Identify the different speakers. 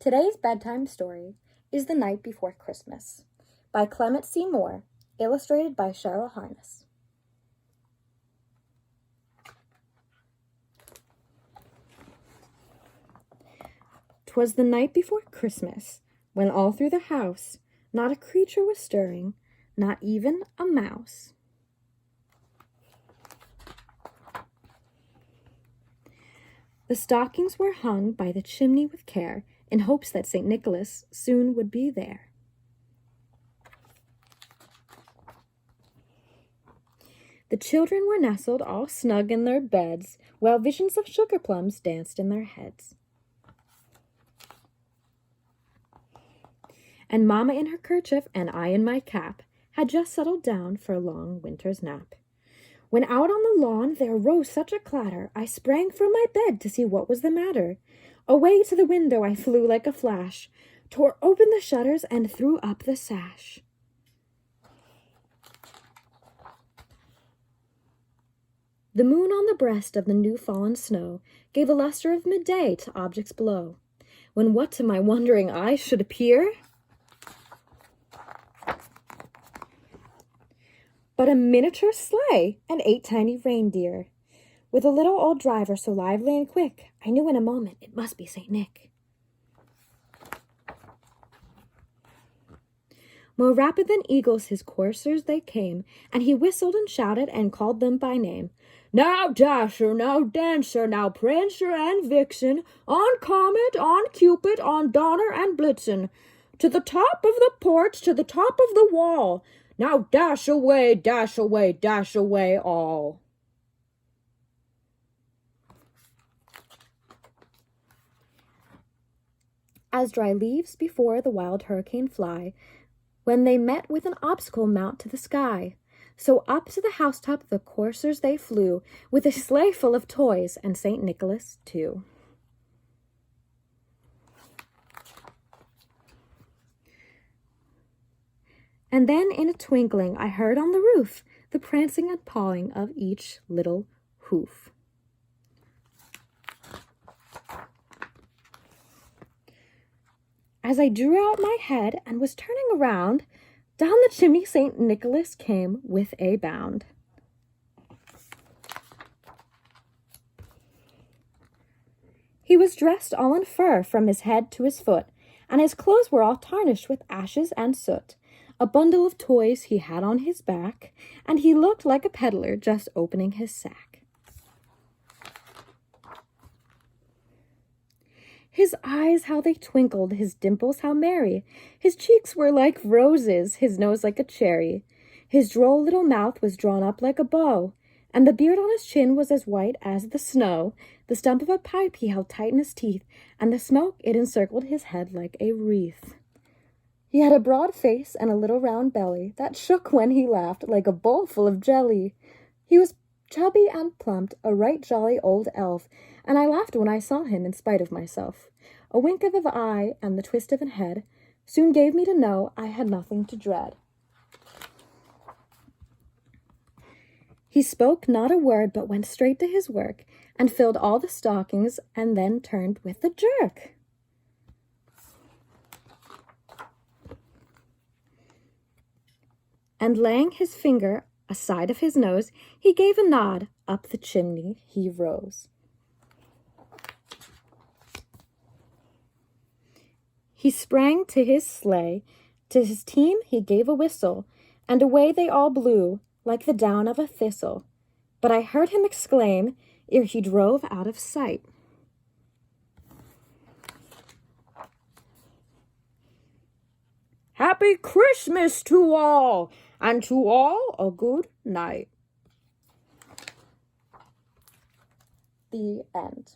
Speaker 1: Today's bedtime story is The Night Before Christmas by Clement C. Moore, illustrated by Cheryl Harness. "'Twas the night before Christmas, when all through the house not a creature was stirring, not even a mouse. The stockings were hung by the chimney with care, in hopes that St. Nicholas soon would be there. The children were nestled all snug in their beds, while visions of sugar plums danced in their heads. And Mamma in her kerchief and I in my cap had just settled down for a long winter's nap. When out on the lawn there arose such a clatter, I sprang from my bed to see what was the matter. Away to the window I flew like a flash, tore open the shutters and threw up the sash. The moon on the breast of the new-fallen snow gave a lustre of midday to objects below, when what to my wondering eyes should appear but a miniature sleigh and 8 tiny reindeer, with a little old driver so lively and quick, I knew in a moment it must be St. Nick. More rapid than eagles his coursers they came, and he whistled and shouted and called them by name. Now Dasher, now Dancer, now Prancer and Vixen, on Comet, on Cupid, on Donner and Blitzen, to the top of the porch, to the top of the wall. Now dash away, dash away, dash away all. As dry leaves before the wild hurricane fly, when they met with an obstacle mount to the sky, so up to the housetop the coursers they flew, with a sleigh full of toys, and St. Nicholas too. And then in a twinkling I heard on the roof the prancing and pawing of each little hoof. As I drew out my head and was turning around, down the chimney St. Nicholas came with a bound. He was dressed all in fur from his head to his foot, and his clothes were all tarnished with ashes and soot. A bundle of toys he had on his back, and he looked like a peddler just opening his sack. His eyes, how they twinkled, his dimples, how merry. His cheeks were like roses, his nose like a cherry. His droll little mouth was drawn up like a bow, and the beard on his chin was as white as the snow. The stump of a pipe he held tight in his teeth, and the smoke, it encircled his head like a wreath. He had a broad face and a little round belly that shook when he laughed like a bowl full of jelly. He was chubby and plump, a right jolly old elf, and I laughed when I saw him in spite of myself. A wink of an eye and the twist of an head soon gave me to know I had nothing to dread. He spoke not a word, but went straight to his work, and filled all the stockings, and then turned with a jerk. And laying his finger aside of his nose, he gave a nod, up the chimney he rose. He sprang to his sleigh, to his team he gave a whistle, and away they all blew, like the down of a thistle. But I heard him exclaim, ere he drove out of sight, Happy Christmas to all, and to all a good night. The end.